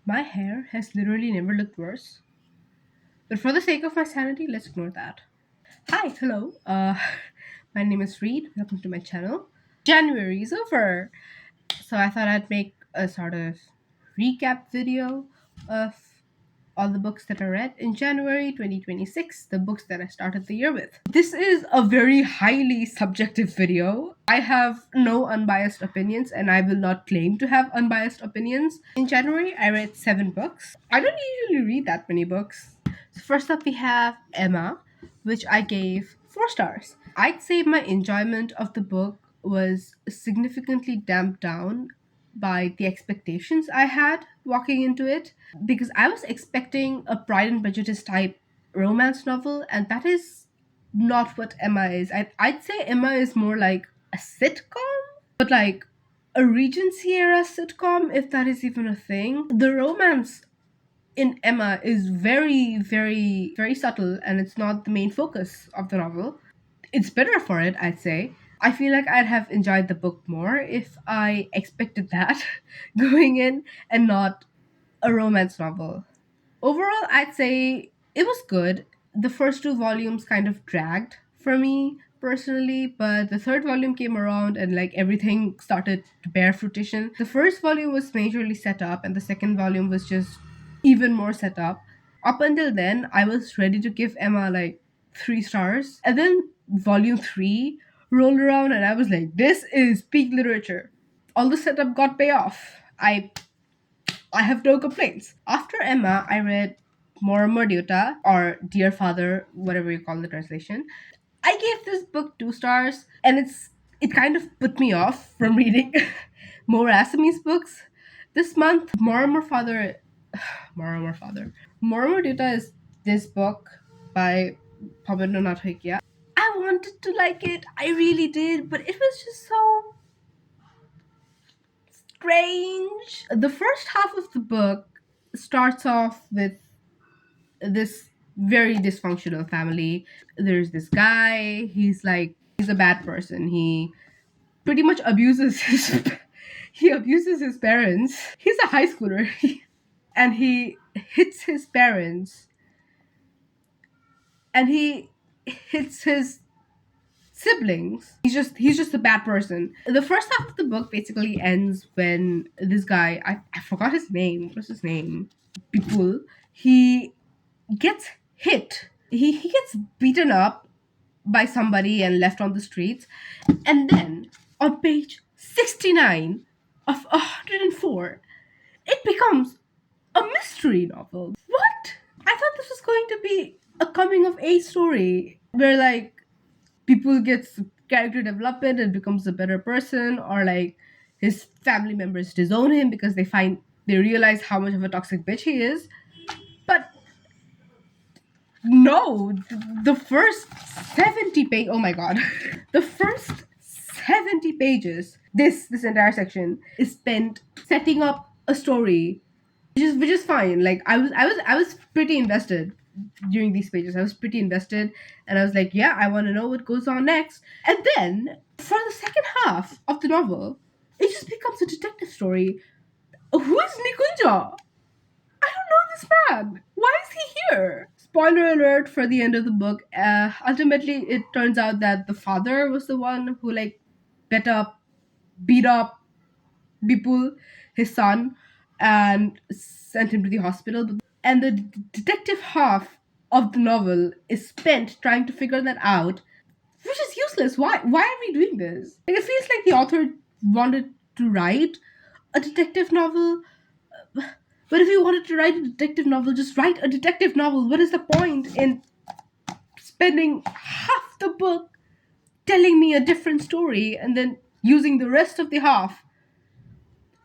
My hair has literally never looked worse. But for the sake of my sanity, let's ignore that. Hi, hello. My name is Reed. Welcome to my channel. January is over, so I thought I'd make a sort of recap video of all the books that I read in January 2026, the books that I started the year with. This is a very highly subjective video. I have no unbiased opinions and I will not claim to have unbiased opinions. In January, I read 7 books. I don't usually read that many books. So first up, we have Emma, which I gave 4 stars. I'd say my enjoyment of the book was significantly damped down by the expectations I had walking into it because I was expecting a Pride and Prejudice type romance novel, and that is not what Emma is. I'd say Emma is more like a sitcom, but like a Regency era sitcom, if that is even a thing. The romance in Emma is very, very, very subtle, and it's not the main focus of the novel. It's better for it, I'd say. I feel like I'd have enjoyed the book more if I expected that going in and not a romance novel. Overall, I'd say it was good. The first 2 volumes kind of dragged for me personally, but the third volume came around and like everything started to bear fruition. The first volume was majorly set up, and the second volume was just even more set up. Up until then, I was ready to give Emma like 3 stars, and then volume 3 rolled around, and I was like, this is peak literature. All the setup got payoff. I have no complaints. After Emma, I read Mortimer Duta, or Dear Father, whatever you call the translation. I gave this book 2 stars, and it kind of put me off from reading more Assamese books this month. Mortimer Father. Mortimer Duta is this book by Pabindranath Hoikia. I wanted to like it, I really did, but it was just so strange. The first half of the book starts off with this very dysfunctional family. There's this guy, he's a bad person. He pretty much abuses his he abuses his parents. He's a high schooler and he hits his parents and he hits his siblings. He's just a bad person. The first half of the book basically ends when this guy, I forgot his name. What's his name? People. He gets hit. He gets beaten up by somebody and left on the streets. And then on page 69 of 104, it becomes a mystery novel. What? I thought this was going to be a coming of age story where like people gets character development and becomes a better person, or like his family members disown him because they realize how much of a toxic bitch he is. But no, the first 70 page, oh my god. The first 70 pages, this entire section is spent setting up a story, which is fine. Like I was pretty invested during these pages. I was pretty invested, and I was like, yeah, I want to know what goes on next. And then for the second half of the novel, it just becomes a detective story. Who is Nikunja? I don't know this man. Why is he here? Spoiler alert for the end of the book. Ultimately, it turns out that the father was the one who like beat up Bipul, his son, and sent him to the hospital. And the detective half of the novel is spent trying to figure that out, which is useless. Why are we doing this? Like, it feels like the author wanted to write a detective novel, but if you wanted to write a detective novel, just write a detective novel. What is the point in spending half the book telling me a different story and then using the rest of the half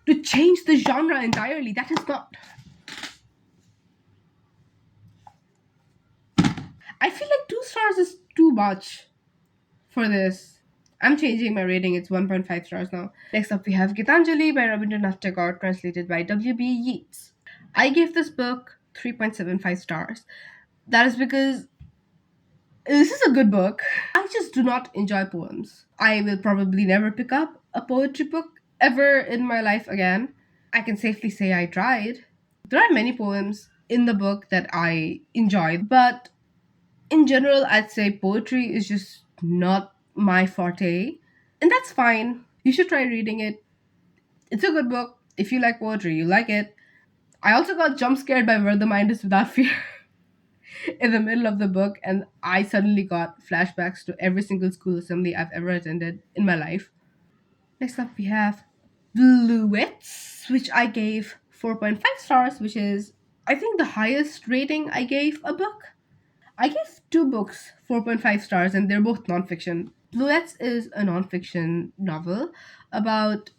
to change the genre entirely? That is not. I feel like 2 stars is too much for this. I'm changing my rating. It's 1.5 stars now. Next up, we have Gitanjali by Rabindranath Tagore, translated by W.B. Yeats. I gave this book 3.75 stars. That is because this is a good book. I just do not enjoy poems. I will probably never pick up a poetry book ever in my life again. I can safely say I tried, There are many poems in the book that I enjoy, but in general, I'd say poetry is just not my forte, and that's fine. You should try reading it. It's a good book. If you like poetry, you like it. I also got jump scared by Where the Mind is Without Fear in the middle of the book, and I suddenly got flashbacks to every single school assembly I've ever attended in my life. Next up, we have Bluets, which I gave 4.5 stars, which is, I think, the highest rating I gave a book. I gave two books 4.5 stars, and they're both nonfiction. Bluets is a nonfiction novel about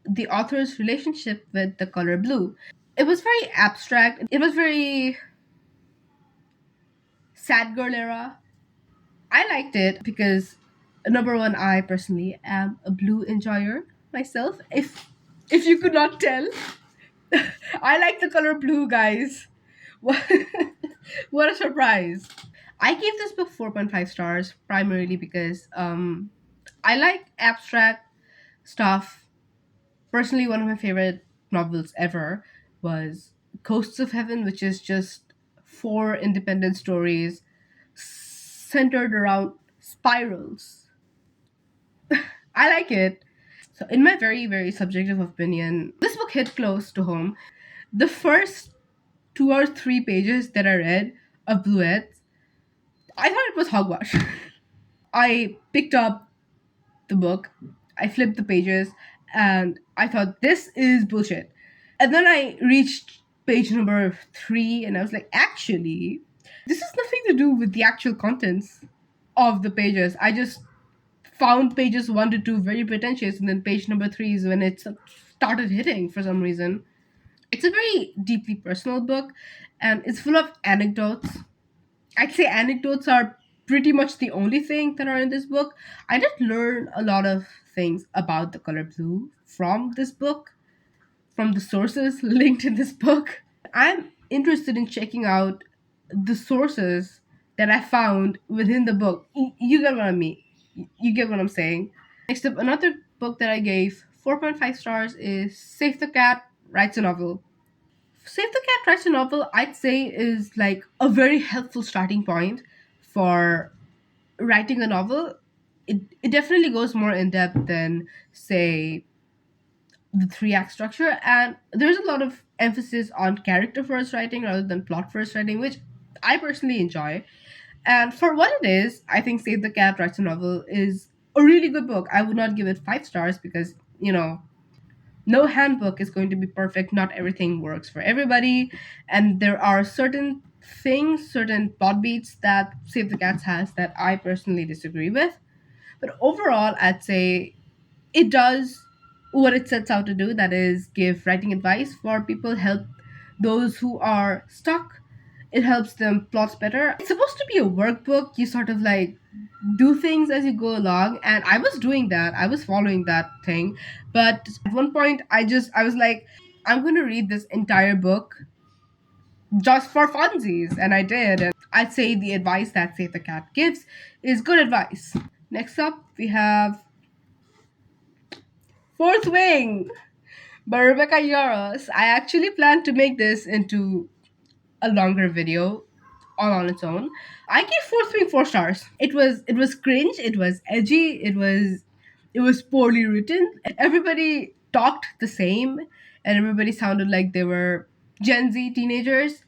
the author's relationship with the color blue. It was very abstract, it was very sad girl era. I liked it because, number one, I personally am a blue enjoyer myself. If you could not tell, I like the color blue, guys. What, what a surprise. I gave this book 4.5 stars primarily because I like abstract stuff. Personally, one of my favorite novels ever was Coasts of Heaven, which is just four independent stories centered around spirals. I like it. So, in my very, very subjective opinion, this book hit close to home. The first two or three pages that I read of Bluet, I thought it was hogwash. I picked up the book, I flipped the pages, and I thought, this is bullshit. And then I reached page number three, and I was like, actually, this has nothing to do with the actual contents of the pages. I just found pages one to two very pretentious, and then page number three is when it started hitting for some reason. It's a very deeply personal book, and it's full of anecdotes. I'd say anecdotes are pretty much the only thing that are in this book. I did learn a lot of things about the color blue from this book, from the sources linked in this book. I'm interested in checking out the sources that I found within the book. You get what I mean. You get what I'm saying. Next up, another book that I gave 4.5 stars is Save the Cat Writes a Novel. Save the Cat Writes a Novel, I'd say, is like a very helpful starting point for writing a novel. It definitely goes more in depth than, say, the three act structure, and there's a lot of emphasis on character first writing rather than plot first writing, which I personally enjoy. And for what it is, I think Save the Cat Writes a Novel is a really good book. I would not give it 5 stars because, no handbook is going to be perfect. Not everything works for everybody. And there are certain things, certain plot beats that Save the Cats has that I personally disagree with. But overall, I'd say it does what it sets out to do, that is, give writing advice for people, help those who are stuck. It helps them plot better. It's supposed to be a workbook. You sort of like do things as you go along, and I was doing that. I was following that thing. But at one point I was like, I'm going to read this entire book just for funsies, and I did. And I'd say the advice that Save the Cat gives is good advice. Next up, we have Fourth Wing by Rebecca Yarros. I actually plan to make this into a longer video all on its own. I gave Fourth Wing 4 stars. It was cringe, it was edgy, it was poorly written. Everybody talked the same, and everybody sounded like they were Gen Z teenagers.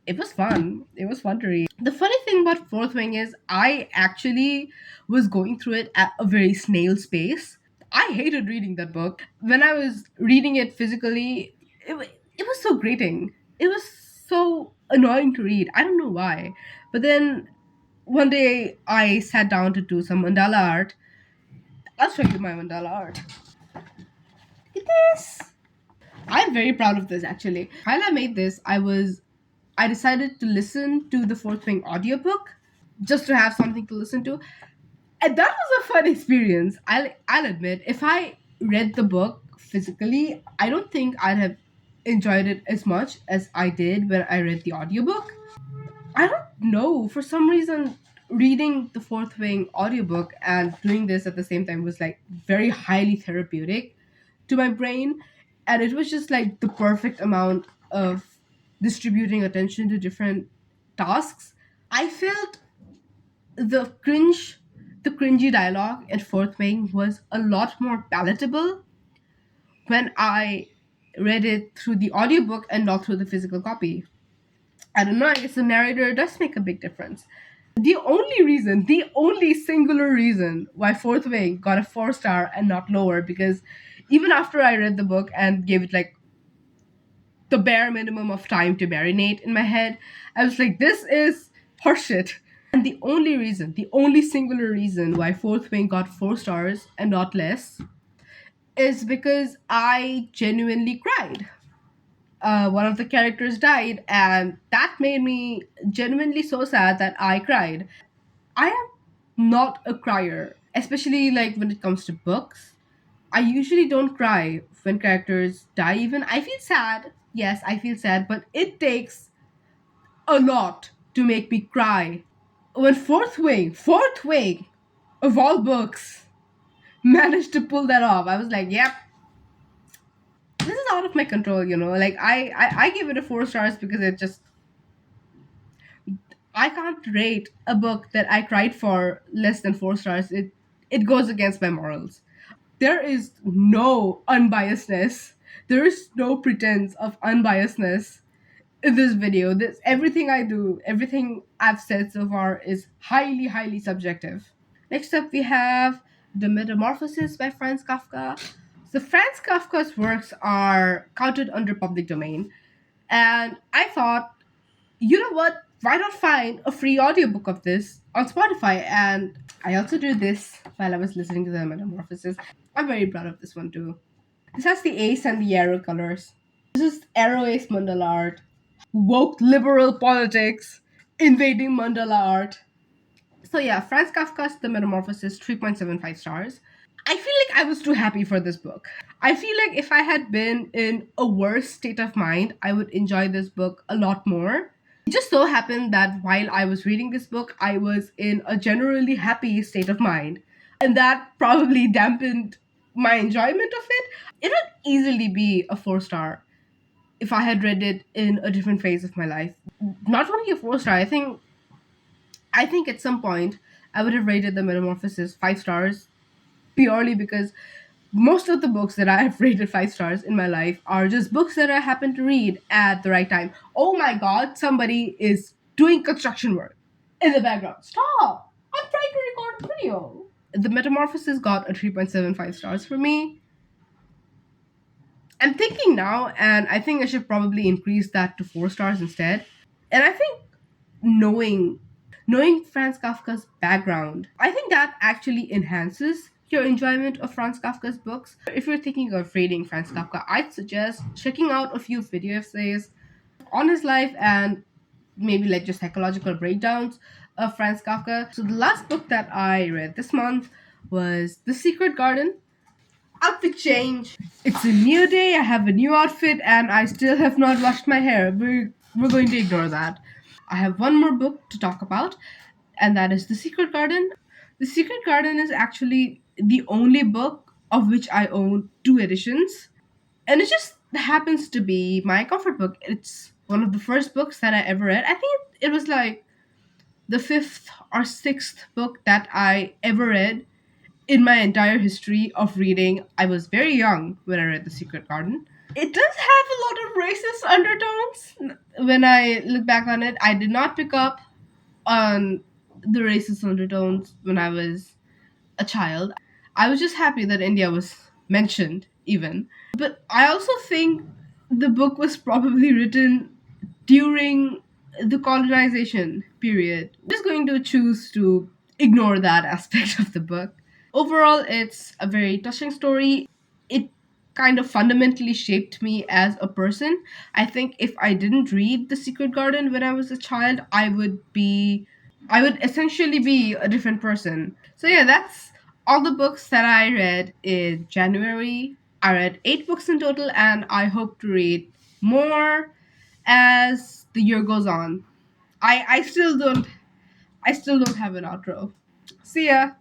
It was fun. It was fun to read. The funny thing about Fourth Wing is I actually was going through it at a very snail's pace. I hated reading that book. When I was reading it physically, it was so grating. It was so annoying to read. I don't know why. But then one day I sat down to do some mandala art. I'll show you my mandala art. Look at this. I'm very proud of this actually. While I made this, I decided to listen to the Fourth Wing audiobook just to have something to listen to. And that was a fun experience. I'll admit, if I read the book physically, I don't think I'd have enjoyed it as much as I did when I read the audiobook. I don't know. For some reason, reading the Fourth Wing audiobook and doing this at the same time was like very highly therapeutic to my brain. and it was just like the perfect amount of distributing attention to different tasks. I felt the cringe, the cringy dialogue at Fourth Wing was a lot more palatable when I read it through the audiobook and not through the physical copy. I don't know, I guess the narrator does make a big difference. The only singular reason why Fourth Wing got a 4 star and not lower, because even after I read the book and gave it like the bare minimum of time to marinate in my head, I was like, this is horseshit. And the only singular reason why Fourth Wing got 4 stars and not less is because I genuinely cried. One of the characters died, and that made me genuinely so sad that I cried. I am not a crier, especially like when it comes to books. I usually don't cry when characters die, even. I feel sad. Yes, I feel sad, but it takes a lot to make me cry. When Fourth Wing of all books, managed to pull that off, I was like, yep, this is out of my control, you know. Like, I give it a 4 stars because it just, I can't rate a book that I cried for less than 4 stars. It goes against my morals. There is no unbiasedness. There is no pretense of unbiasedness in this video. This everything I do, everything I've said so far is highly, highly subjective. Next up, we have The Metamorphosis by Franz Kafka. So Franz Kafka's works are counted under public domain, and I thought, you know what? Why not find a free audiobook of this on Spotify? And I also did this while I was listening to The Metamorphosis. I'm very proud of this one too. This has the ace and the arrow colors. This is arrow ace mandala art. Woke liberal politics invading mandala art. So yeah, Franz Kafka's The Metamorphosis, 3.75 stars. I feel like I was too happy for this book. I feel like if I had been in a worse state of mind, I would enjoy this book a lot more. It just so happened that while I was reading this book, I was in a generally happy state of mind. And that probably dampened my enjoyment of it. It would easily be a 4 star if I had read it in a different phase of my life. Not only a 4 star, I think at some point I would have rated The Metamorphosis 5 stars, purely because most of the books that I have rated 5 stars in my life are just books that I happen to read at the right time. Oh my god, somebody is doing construction work in the background. Stop! I'm trying to record a video. The Metamorphosis got a 3.75 stars for me. I'm thinking now, and I think I should probably increase that to 4 stars instead. And I think knowing knowing Franz Kafka's background, I think that actually enhances your enjoyment of Franz Kafka's books. If you're thinking of reading Franz Kafka, I'd suggest checking out a few video essays on his life and maybe like just psychological breakdowns of Franz Kafka. So the last book that I read this month was The Secret Garden. Outfit change. It's a new day, I have a new outfit, and I still have not washed my hair. We're going to ignore that. I have one more book to talk about, and that is The Secret Garden. The Secret Garden is actually the only book of which I own 2 editions, and it just happens to be my comfort book. It's one of the first books that I ever read. I think it was like the fifth or sixth book that I ever read in my entire history of reading. I was very young when I read The Secret Garden. It does have a lot of racist undertones. When I look back on it, I did not pick up on the racist undertones when I was a child. I was just happy that India was mentioned, even. But I also think the book was probably written during the colonization period. I'm just going to choose to ignore that aspect of the book. Overall, it's a very touching story. It kind of fundamentally shaped me as a person. I think if I didn't read The Secret Garden when I was a child, I would essentially be a different person. So yeah, that's all the books that I read in January. I read 8 books in total, and I hope to read more as the year goes on. I still don't have an outro. See ya.